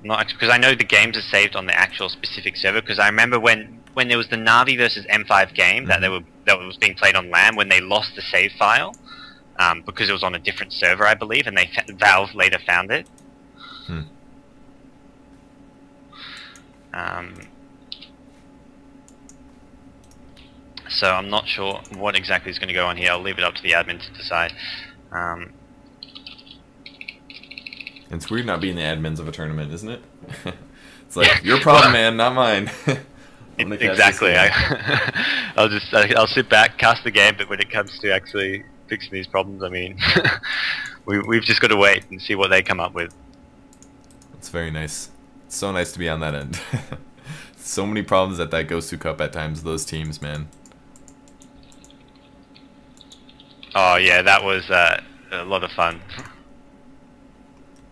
Not because I know the games are saved on the actual specific server. Because I remember when there was the Navi versus M5 game that was being played on LAN, when they lost the save file because it was on a different server, I believe, and Valve later found it. So I'm not sure what exactly is going to go on here. I'll leave it up to the admin to decide. It's weird not being the admins of a tournament, isn't it? It's like, your problem, man, not mine. Exactly. I'll sit back, cast the game, but when it comes to actually fixing these problems, I mean, we've just got to wait and see what they come up with. It's very nice. It's so nice to be on that end. So many problems at that Gosu Cup at times, those teams, man. Oh yeah, that was a lot of fun.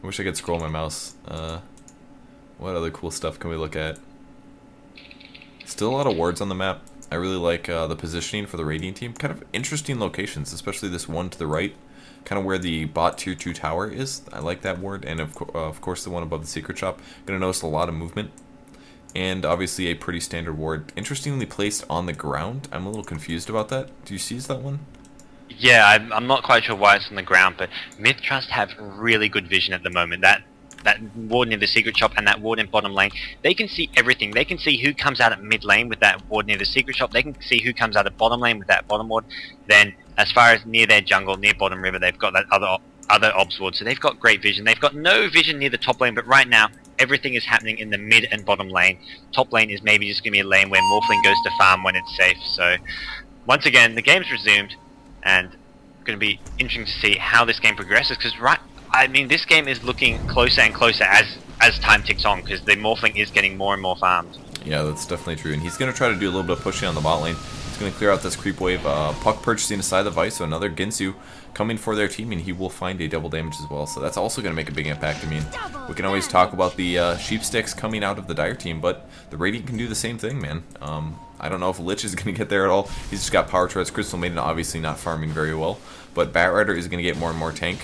I wish I could scroll my mouse. What other cool stuff can we look at? Still a lot of wards on the map. I really like the positioning for the Radiant team. Kind of interesting locations, especially this one to the right. Kind of where the bot tier 2 tower is. I like that ward. And of course the one above the secret shop. Gonna notice a lot of movement. And obviously a pretty standard ward. Interestingly placed on the ground. I'm a little confused about that. Do you seize that one? Yeah, I'm not quite sure why it's on the ground, but MiTH.Trust have really good vision at the moment. That ward near the secret shop and that ward in bottom lane, they can see everything. They can see who comes out at mid lane with that ward near the secret shop. They can see who comes out at bottom lane with that bottom ward. Then, as far as near their jungle, near bottom river, they've got that other obs ward. So they've got great vision. They've got no vision near the top lane, but right now, everything is happening in the mid and bottom lane. Top lane is maybe just going to be a lane where Morphling goes to farm when it's safe. So, once again, the game's resumed. And it's going to be interesting to see how this game progresses, because this game is looking closer and closer as time ticks on, because the Morphling is getting more and more farmed. Yeah, that's definitely true, and he's going to try to do a little bit of pushing on the bot lane. He's going to clear out this creep wave. Puck purchasing aside the Vice, so another Ginsu coming for their team, and he will find a double damage as well, so that's also going to make a big impact. I mean, we can always talk about the sheep sticks coming out of the Dire team, but the Radiant can do the same thing, man. I don't know if Lich is going to get there at all. He's just got power treads. Crystal Maiden obviously not farming very well, but Batrider is going to get more and more tank,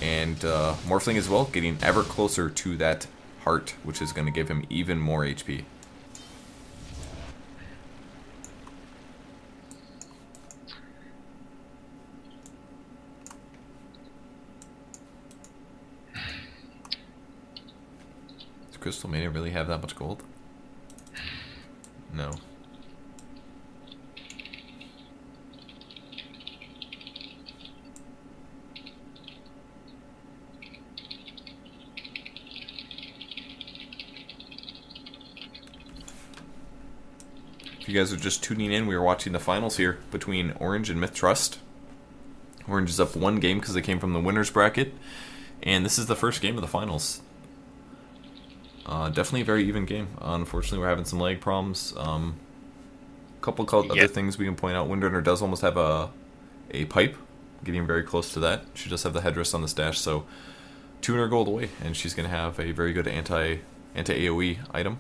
and Morphling as well, getting ever closer to that heart, which is going to give him even more HP. Does Crystal Maiden really have that much gold? No. If you guys are just tuning in, we are watching the finals here between Orange and MiTH.Trust. Orange is up one game because they came from the winner's bracket, and this is the first game of the finals. Definitely a very even game. Unfortunately, we're having some lag problems. A couple other things we can point out. Windrunner does almost have a pipe, getting very close to that. She does have the headdress on the stash, so 200 gold away, and she's going to have a very good anti-AoE item.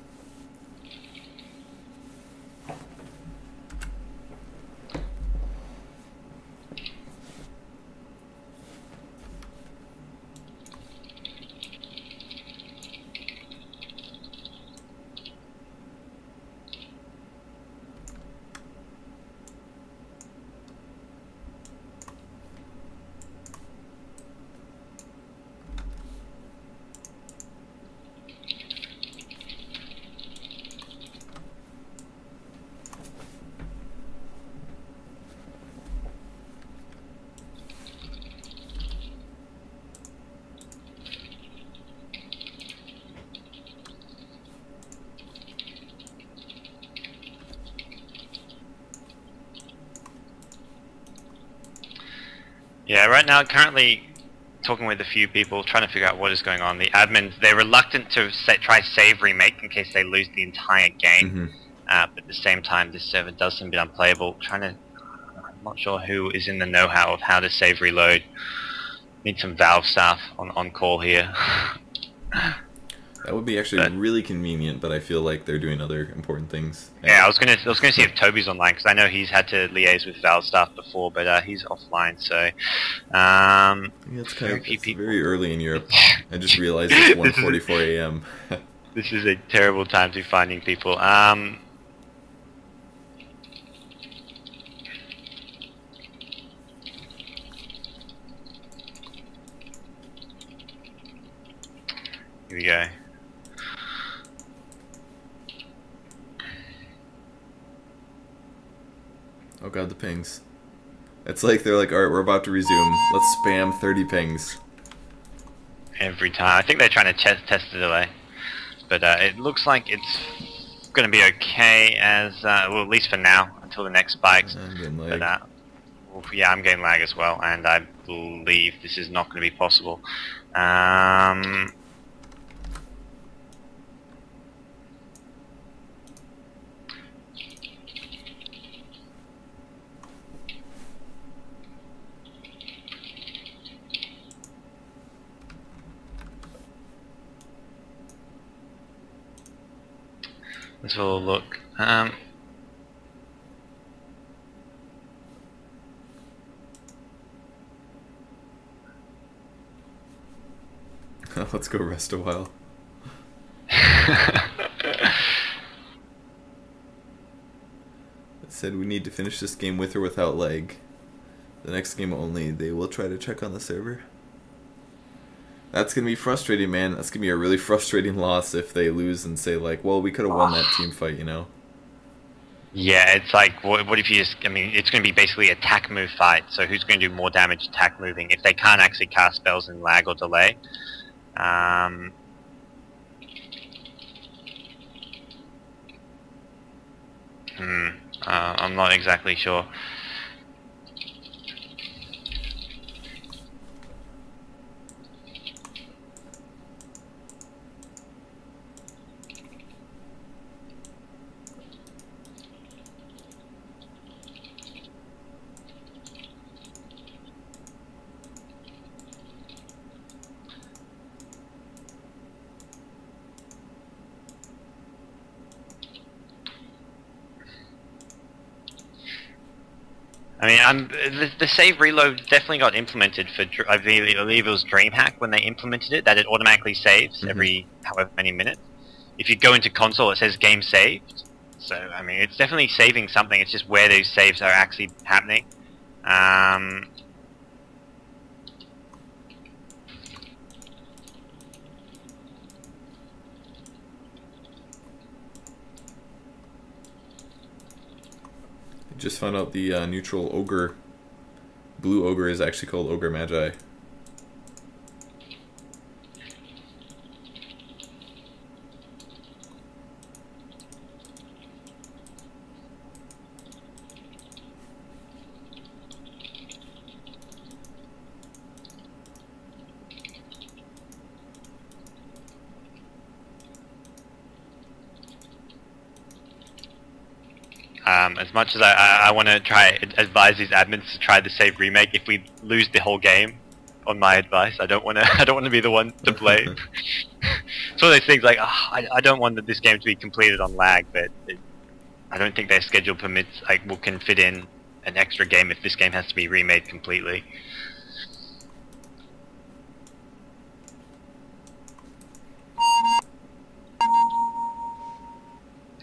Yeah, right now, currently talking with a few people, trying to figure out what is going on. The admins, they're reluctant to try save remake in case they lose the entire game. But at the same time, this server does seem a bit unplayable. I'm not sure who is in the know-how of how to save reload. Need some Valve staff on call here. That would be actually really convenient, but I feel like they're doing other important things. Yeah, I was gonna see if Toby's online because I know he's had to liaise with Valve staff before, but he's offline. So, yeah, it's very early in Europe. I just realized it's 1:44 a.m. This is a terrible time to be finding people. Here we go. Oh god, the pings. It's like they're like, alright, we're about to resume. Let's spam 30 pings. Every time. I think they're trying to test the delay. But it looks like it's going to be okay as, well, at least for now, until the next spikes. I'm getting lag. But, well, yeah, I'm getting lag as well, and I believe this is not going to be possible. Let's have a look. Let's go rest a while. It said we need to finish this game with or without lag. The next game only, they will try to check on the server. That's going to be frustrating, man. That's going to be a really frustrating loss if they lose and say, like, well, we could have won that team fight, you know? Yeah, it's like, what if you just, I mean, it's going to be basically a attack move fight, so who's going to do more damage attack moving if they can't actually cast spells in lag or delay? I'm not exactly sure. I mean, the save reload definitely got implemented for, I believe it was DreamHack when they implemented it, that it automatically saves every however many minutes. If you go into console, it says game saved. So, I mean, it's definitely saving something, it's just where those saves are actually happening. Just found out the neutral ogre, blue ogre, is actually called Ogre Magi. As much as I want to try advise these admins to try the save remake, if we lose the whole game, on my advice, I don't want to be the one to blame. It's one of those things like I don't want this game to be completed on lag, but I don't think their schedule permits can fit in an extra game if this game has to be remade completely.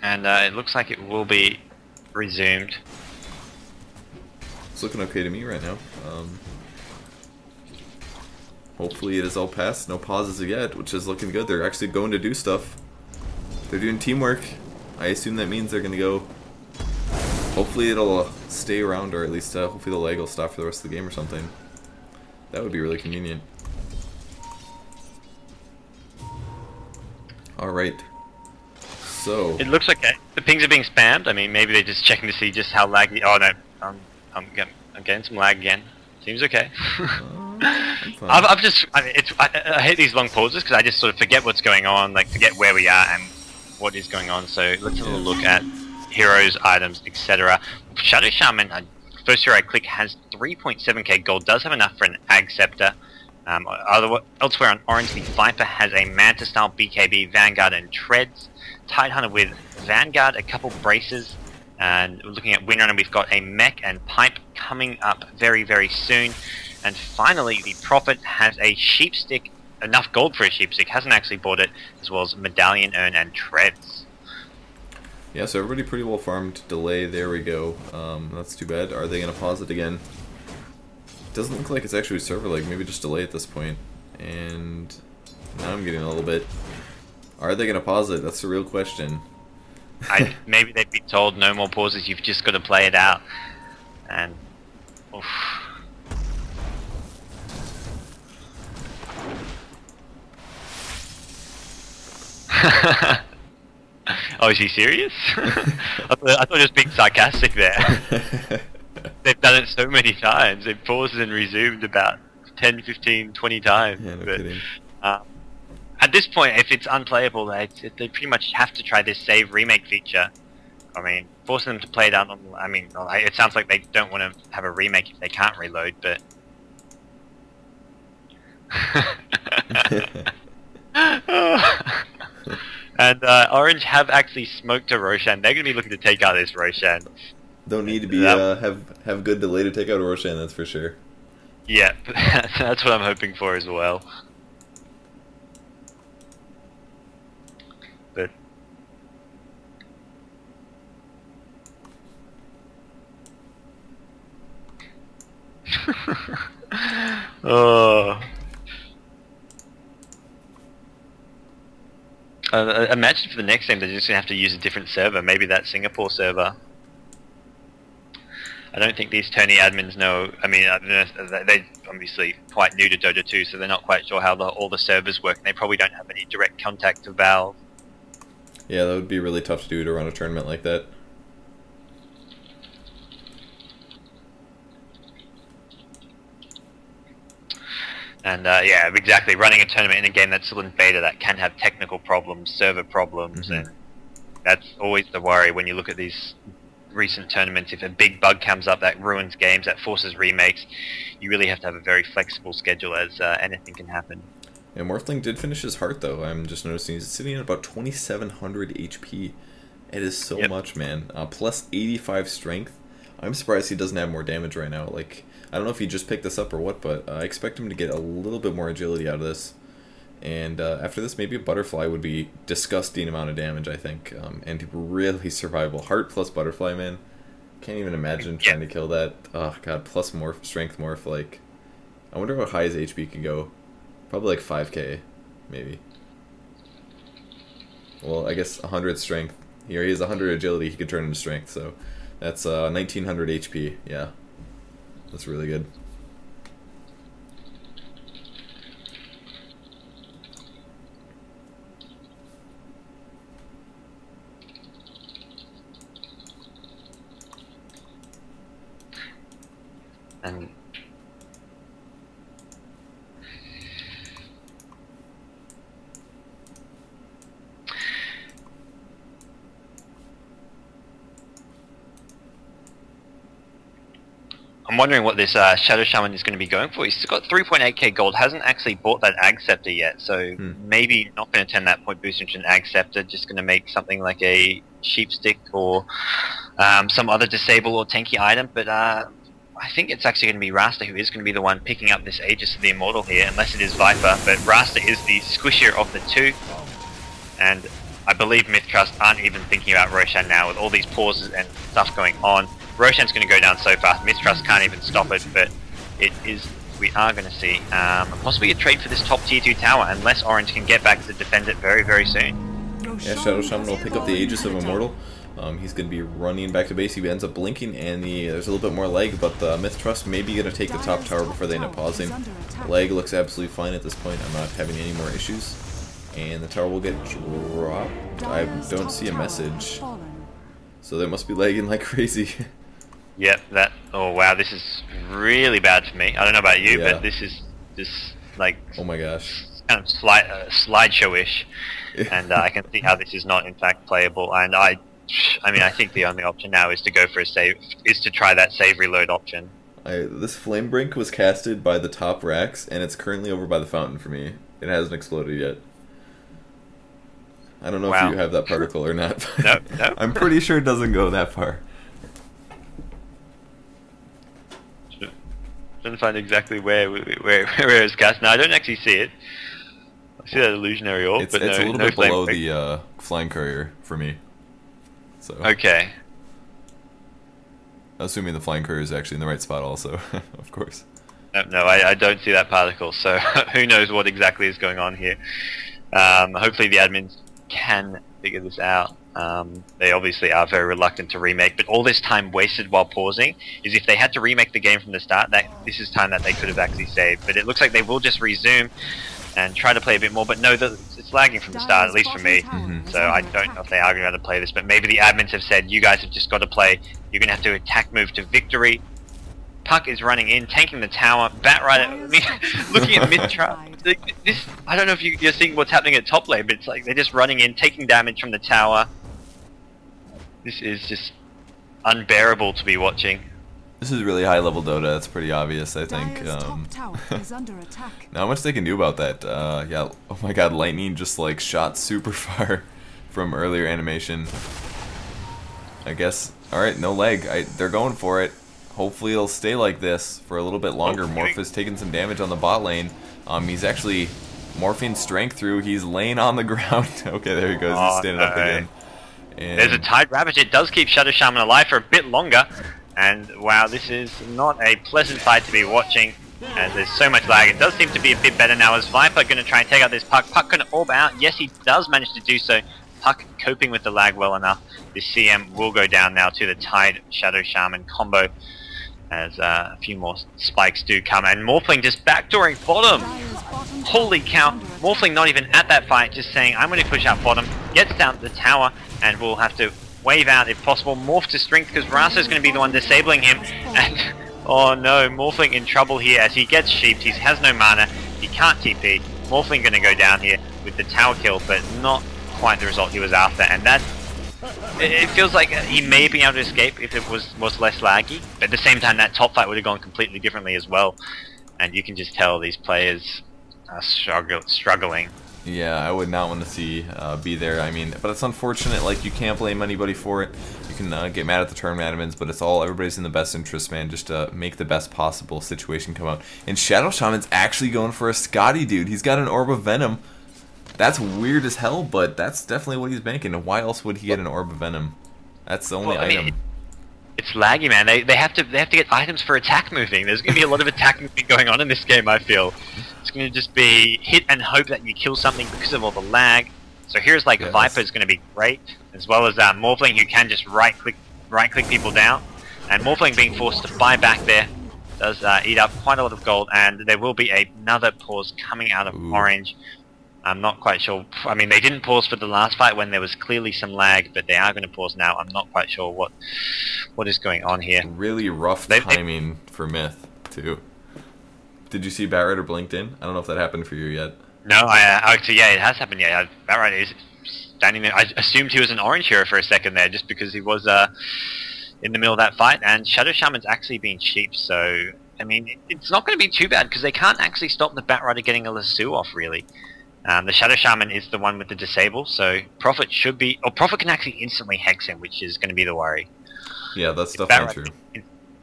And it looks like it will be resumed. It's looking okay to me right now. Hopefully it is all passed, no pauses yet, which is looking good. They're actually going to do stuff. They're doing teamwork. I assume that means they're going to go. Hopefully it'll stay around, or at least hopefully the lag will stop for the rest of the game or something. That would be really convenient. Alright. So it looks like the pings are being spammed. I mean, maybe they're just checking to see just how laggy. Oh no, I'm getting some lag again. Seems okay. I hate these long pauses because I just sort of forget what's going on, like forget where we are and what is going on. So let's have a look at heroes, items, etc. Shadow Shaman, first hero I click, has 3.7k gold. Does have enough for an Ag Scepter. Elsewhere on Orange, the Viper has a Manta-style BKB, Vanguard, and Treads. Tidehunter with Vanguard, a couple braces, and looking at Windrunner, we've got a Mech and Pipe coming up very, very soon. And finally, the Prophet has a Sheepstick, enough gold for a Sheepstick, hasn't actually bought it, as well as Medallion, Urn, and Treads. Yeah, so everybody pretty well farmed. Delay, there we go. That's too bad. Are they going to pause it again? Doesn't look like it's actually server lag, maybe just delay at this point. And now I'm getting a little bit... Are they going to pause it? That's the real question. Maybe they've been told no more pauses, you've just got to play it out. And... oof. Oh, is he serious? I thought he was being sarcastic there. They've done it so many times. They've paused and resumed about 10, 15, 20 times. Yeah, no but, kidding. At this point, if it's unplayable, they pretty much have to try this save remake feature. I mean, forcing them to play it out on... I mean, it sounds like they don't want to have a remake if they can't reload, but... And Orange have actually smoked a Roshan. They're going to be looking to take out this Roshan. Don't need to be have good delay to take out Roshan, that's for sure. Yeah, that's what I'm hoping for as well. But oh. Imagine for the next game they're just going to have to use a different server, maybe that Singapore server. I don't think these tourney admins know, I mean, they're obviously quite new to Dota 2, so they're not quite sure how all the servers work, and they probably don't have any direct contact to Valve. Yeah, that would be really tough to do to run a tournament like that. And yeah, exactly, running a tournament in a game that's still in beta that can have technical problems, server problems, and that's always the worry when you look at these recent tournaments. If a big bug comes up that ruins games, that forces remakes, you really have to have a very flexible schedule, as anything can happen. Yeah, Morphling did finish his heart though. I'm just noticing he's sitting at about 2700 HP. It is so much, man. Plus 85 strength. I'm surprised he doesn't have more damage right now. Like, I don't know if he just picked this up or what, but I expect him to get a little bit more agility out of this. And after this, maybe a Butterfly would be disgusting amount of damage, I think. And really survivable. Heart plus Butterfly, man. Can't even imagine trying to kill that. Oh, God. Plus Morph, Strength Morph. Like, I wonder how high his HP can go. Probably like 5k, maybe. Well, I guess 100 Strength. Here he has 100 Agility. He could turn into Strength, so that's 1900 HP. Yeah. That's really good. And I'm wondering what this Shadow Shaman is going to be going for. He's still got 3.8k gold, hasn't actually bought that Ag Scepter yet, so maybe not going to turn that point boost into an Ag Scepter, just going to make something like a Sheepstick or some other disable or tanky item, but I think it's actually going to be Rasta who is going to be the one picking up this Aegis of the Immortal here, unless it is Viper, but Rasta is the squishier of the two, and I believe MiTH.Trust aren't even thinking about Roshan now with all these pauses and stuff going on. Roshan's going to go down so fast, MiTH.Trust can't even stop it, but it is, we are going to see possibly a trade for this top tier 2 tower, unless Orange can get back to defend it very, very soon. Yeah, Shadow Shaman will pick up the Aegis of Immortal. He's going to be running back to base. He ends up blinking, and there's a little bit more lag, but the MiTH.Trust may be going to take the top tower before they end up pausing. Lag looks absolutely fine at this point. I'm not having any more issues. And the tower will get dropped. I don't see a message. So they must be lagging like crazy. Yep, oh wow, this is really bad for me. I don't know about you, but this is just like, oh my gosh, kind of slideshow-ish, and I can see how this is not in fact playable. And I mean, I think the only option now is to go for a save, is to try that save reload option. This flame brink was casted by the top racks, and it's currently over by the fountain for me. It hasn't exploded yet. I don't know if you have that particle or not. No. I'm pretty sure it doesn't go that far. Trying to find exactly where it's cast. No, I don't actually see it. I see that illusionary orb, It's but a little no bit flame below break. the flying courier for me. So Okay. assuming the flying courier is actually in the right spot also, of course. No, I don't see that particle, so who knows what exactly is going on here. Hopefully the admins can figure this out. They obviously are very reluctant to remake, but all this time wasted while pausing is if they had to remake the game from the start, this is time that they could have actually saved. But it looks like they will just resume and try to play a bit more, but no, it's lagging from the start, at least for me. So I don't know if they are going to play this, but maybe the admins have said, you guys have just got to play, you're going to have to attack move to victory. Puck is running in, tanking the tower, Batrider, looking at MiTH.Trust. This, I don't know if you're seeing what's happening at top lane, but it's like they're just running in, taking damage from the tower. This is just unbearable to be watching. This is really high level Dota, that's pretty obvious, I think. Not much they can do about that. Yeah, oh my god, lightning just like shot super far from earlier animation. I guess, alright, no leg. They're going for it. Hopefully it'll stay like this for a little bit longer. Morph is taking some damage on the bot lane. He's actually morphing strength through. He's laying on the ground. Okay, there he goes. He's standing up again. And there's a Tide Ravage. It does keep Shadow Shaman alive for a bit longer. And wow, this is not a pleasant fight to be watching. And there's so much lag. It does seem to be a bit better now. Is Viper going to try and take out this Puck? Puck going to orb out. Yes, he does manage to do so. Puck coping with the lag well enough. This CM will go down now to the Tide Shadow Shaman combo, as a few more spikes do come, and Morphling just backdooring bottom. Holy cow, Morphling not even at that fight, just saying, I'm going to push out bottom, gets down to the tower, and we'll have to wave out if possible, morph to strength, because Rasa's going to be the one disabling him, and oh no, Morphling in trouble here as he gets sheeped. He has no mana, he can't TP. Morphling going to go down here with the tower kill, but not quite the result he was after, and that it feels like he may be able to escape if it was less laggy, but at the same time that top fight would have gone completely differently as well, and you can just tell these players are struggling. Yeah, I would not want to see be there. I mean, but it's unfortunate. Like, you can't blame anybody for it. You can get mad at the tournament admins, but it's all everybody's in the best interest, man. Just to make the best possible situation come out. And Shadow Shaman's actually going for a Scotty, dude. He's got an Orb of Venom. That's weird as hell, but that's definitely what he's banking. And why else would he get an Orb of Venom? That's the only item. It's laggy, man. They have to get items for attack moving. There's going to be a lot of attack moving going on in this game, I feel. It's going to just be hit and hope that you kill something because of all the lag. So here's like Viper is going to be great, as well as Morphling, who can just right click people down. And Morphling being forced to buy back there does eat up quite a lot of gold, and there will be another pause coming out of Orange. I'm not quite sure. I mean, they didn't pause for the last fight when there was clearly some lag, but they are going to pause now. I'm not quite sure what is going on here. Really rough timing for MiTH, too. Did you see Batrider blinked in? I don't know if that happened for you yet. No, actually, yeah, it has happened. Yeah, Batrider is standing there. I assumed he was an orange hero for a second there, just because he was in the middle of that fight. And Shadow Shaman's actually been cheap, so I mean, it's not going to be too bad because they can't actually stop the Batrider getting a lasso off, really. The Shadow Shaman is the one with the disable, so Prophet should be... Or Prophet can actually instantly hex him, which is going to be the worry. Yeah, that's definitely true.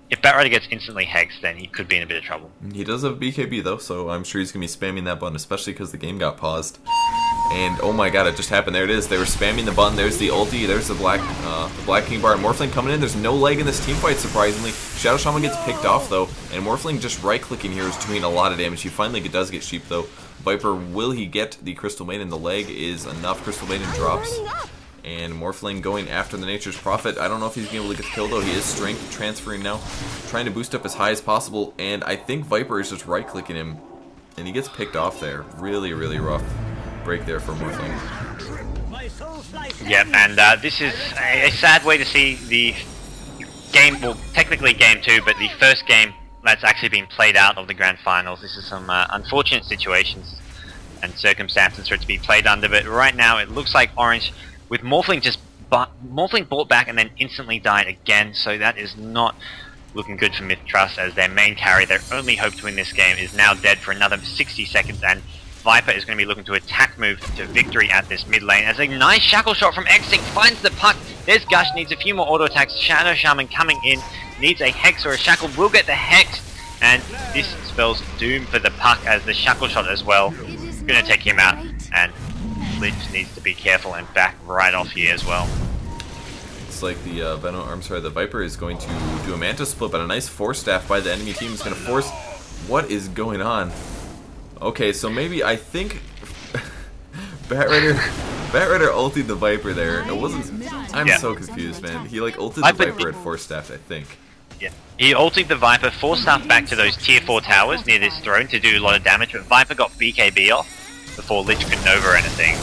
If Batrider gets instantly hexed, then he could be in a bit of trouble. He does have BKB, though, so I'm sure he's going to be spamming that button, especially because the game got paused. And, oh my god, it just happened. There it is. They were spamming the button. There's the ulti. There's the Black King Bar. And Morphling coming in. There's no leg in this team fight, surprisingly. Shadow Shaman gets picked off, though. And Morphling just right-clicking here is doing a lot of damage. He finally does get sheep, though. Viper, will he get the Crystal Maiden? The leg is enough. Crystal Maiden drops. And Morphling going after the Nature's Prophet. I don't know if he's going to be able to get killed, though. He is strength transferring now. Trying to boost up as high as possible. And I think Viper is just right-clicking him. And he gets picked off there. Really, really rough break there for Morphling. Yep, and this is a sad way to see the game, well, technically game 2, but the first game that's actually been played out of the grand finals. This is some unfortunate situations and circumstances for it to be played under, but right now it looks like Orange, with Morphling Morphling bought back and then instantly died again, so that is not looking good for MiTH.Trust as their main carry, their only hope to win this game, is now dead for another 60 seconds, and Viper is going to be looking to attack move to victory at this mid lane as a nice shackle shot from Xing finds the puck. There's Gush, needs a few more auto attacks. Shadow Shaman coming in, needs a Hex or a Shackle, will get the Hex, and this spells doom for the puck as the shackle shot as well is going to take him out, and Lich needs to be careful and back right off here as well. It's like the the Viper is going to do a Manta split, but a nice force staff by the enemy team is going to force. What is going on? Okay, so maybe I think Batrider ulted the Viper there. It wasn't. I'm so confused, man. He like ulted the Viper at force staff, I think. Yeah, he ulted the Viper, forced staff back to those tier 4 towers near this throne to do a lot of damage, but Viper got BKB off before Lich could Nova anything.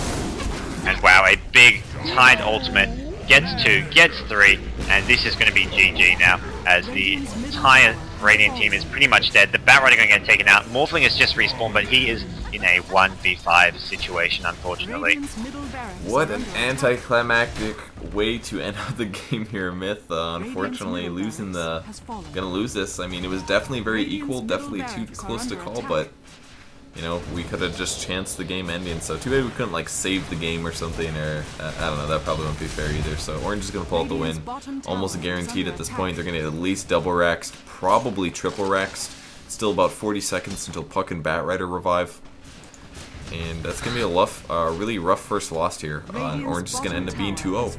And wow, a big tied ultimate. Gets 2, gets 3, and this is going to be GG now, as the entire Radiant team is pretty much dead. The Batrider going to get taken out. Morphling has just respawned, but he is in a 1v5 situation, unfortunately. What an anticlimactic way to end out the game here, Myth. Unfortunately, gonna lose this. I mean, it was definitely very equal, definitely too close to call, but you know, we could have just chanced the game ending, so too bad we couldn't like save the game or something, or I don't know, that probably won't be fair either. So Orange is going to pull out the win, almost guaranteed at this point. They're going to get at least double rexed, probably triple rexed. Still about 40 seconds until Puck and Batrider revive. And that's going to be a really rough first loss here. Orange is going to end up being 2-0.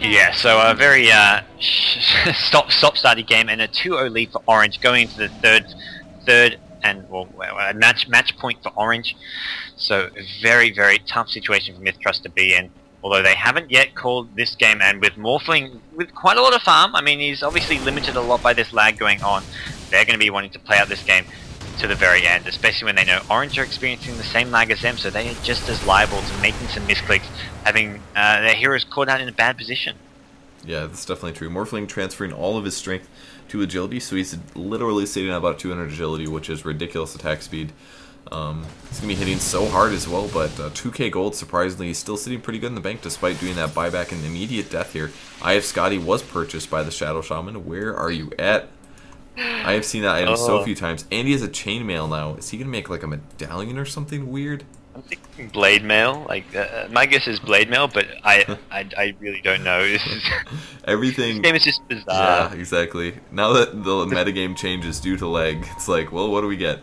Yeah, so a very stop-starty game and a 2-0 lead for Orange going into the third and well, a match point for Orange. So a very, very tough situation for MiTH.Trust to be in. Although they haven't yet called this game, and with Morphling with quite a lot of farm, I mean, he's obviously limited a lot by this lag going on. They're going to be wanting to play out this game to the very end, especially when they know Orange are experiencing the same lag as them, so they are just as liable to making some misclicks, having their heroes caught out in a bad position. Yeah, that's definitely true. Morphling transferring all of his strength to agility, so he's literally sitting at about 200 agility, which is ridiculous attack speed. He's going to be hitting so hard as well, but 2k gold, surprisingly, he's still sitting pretty good in the bank despite doing that buyback and immediate death here. I have Scotty was purchased by the Shadow Shaman. Where are you at? I have seen that item so few times. And he has a chainmail now. Is he going to make like a medallion or something weird? I'm thinking blade mail. Like my guess is blade mail, but I really don't know. Everything. This game is just bizarre. Yeah, exactly. Now that the metagame changes due to lag, it's like, well, what do we get?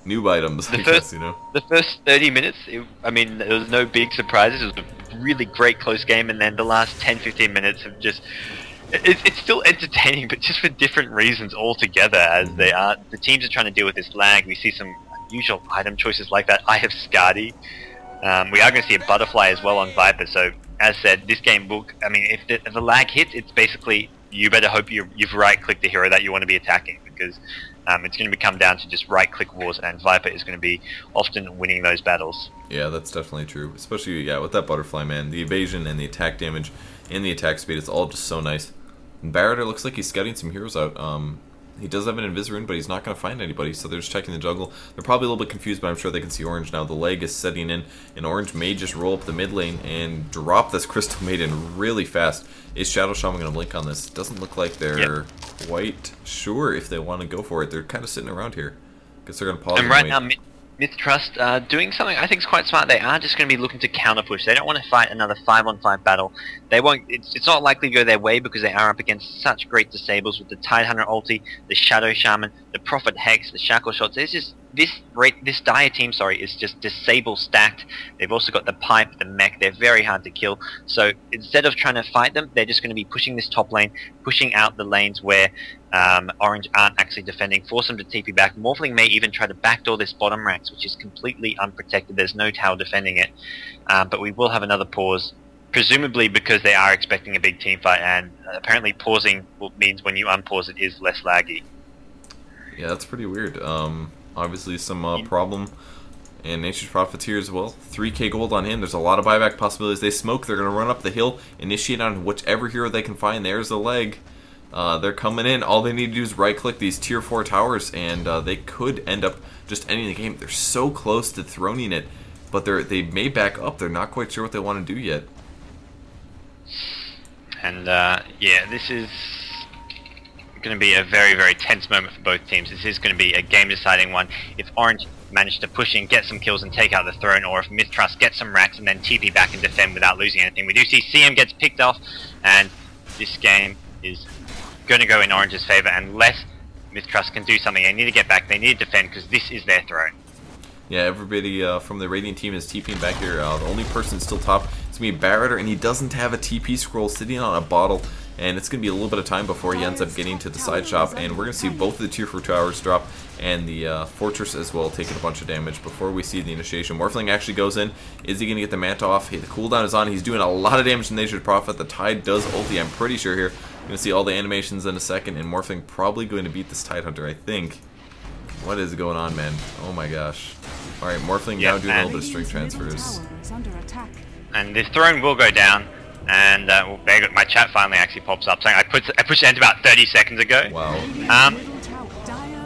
New items, I guess, you know. The first 30 minutes, I mean, there was no big surprises. It was a really great close game, and then the last 10-15 minutes have just. It's still entertaining, but just for different reasons altogether. As the teams are trying to deal with this lag. We see some unusual item choices like that. I have Scotty. We are going to see a butterfly as well on Viper. So, as said, this game will. I mean, if the lag hits, it's basically you better hope you've right-clicked the hero that you want to be attacking, because it's going to come down to just right-click wars, and Viper is going to be often winning those battles. Yeah, that's definitely true. Especially with that butterfly, man. The evasion and the attack damage and the attack speed, it's all just so nice. And Batrider looks like he's scouting some heroes out. He does have an Invis-Rune, but he's not going to find anybody, so they're just checking the jungle. They're probably a little bit confused, but I'm sure they can see Orange now. The leg is setting in, and Orange may just roll up the mid lane and drop this Crystal Maiden really fast. Is Shadow Shaman going to blink on this? Doesn't look like they're quite sure if they want to go for it. They're kind of sitting around here. Guess they're going to pause and right now, MiTH.Trust doing something I think is quite smart. They are just going to be looking to counter push. They don't want to fight another 5-on-5 battle. They won't. It's not likely to go their way because they are up against such great disables with the Tidehunter ulti, the Shadow Shaman, the Prophet Hex, the Shackle Shots. There's just this Dire team, is just disable stacked. They've also got the Pipe, the Mech. They're very hard to kill. So instead of trying to fight them, they're just going to be pushing this top lane, pushing out the lanes where Orange aren't actually defending, force them to TP back. Morphling may even try to backdoor this bottom racks, which is completely unprotected. There's no tower defending it. But we will have another pause, presumably because they are expecting a big team fight, and apparently pausing means when you unpause it is less laggy. Yeah, that's pretty weird. Obviously some problem. And Nature's Prophet's here as well. 3k gold on him. There's a lot of buyback possibilities. They smoke. They're going to run up the hill, initiate on whichever hero they can find. There's the leg. They're coming in. All they need to do is right-click these tier 4 towers, and they could end up just ending the game. They're so close to throning it, but they may back up. They're not quite sure what they want to do yet. And yeah, this is going to be a very, very tense moment for both teams. This is going to be a game-deciding one. If Orange manage to push in, get some kills and take out the throne, or if MiTH.Trust get some racks and then TP back and defend without losing anything. We do see CM gets picked off, and this game is going to go in Orange's favor unless MiTH.Trust can do something. They need to get back, they need to defend, because this is their throne. Yeah, everybody from the Radiant team is TPing back here. The only person still top is going to be Barretter, and he doesn't have a TP scroll sitting on a bottle. And it's going to be a little bit of time before he ends up getting to the side shop. And we're going to see both of the tier 4 towers drop and the Fortress as well taking a bunch of damage before we see the initiation. Morphling actually goes in. Is he going to get the Manta off? Hey, the cooldown is on. He's doing a lot of damage to Nature's Prophet. The Tide does ulti, I'm pretty sure here. We're going to see all the animations in a second. And Morphling probably going to beat this Tide Hunter, I think. What is going on, man? Oh my gosh. Alright, Morphling now doing a little bit of strength transfers. And this throne will go down. And my chat finally actually pops up saying I pushed end about 30 seconds ago. Wow.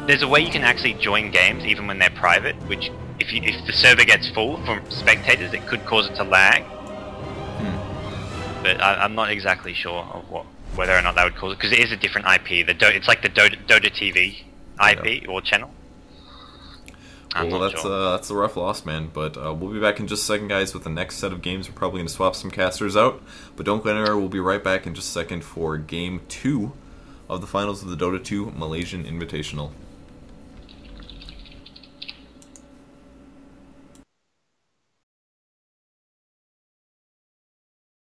There's a way you can actually join games even when they're private, which if the server gets full from spectators, it could cause it to lag. But I'm not exactly sure of whether or not that would cause it, because it is a different IP. It's like the Dota TV IP or channel. Well, that's a rough loss, man. But we'll be back in just a second, guys, with the next set of games. We're probably going to swap some casters out. But don't go anywhere. We'll be right back in just a second for Game 2 of the finals of the Dota 2 Malaysian Invitational.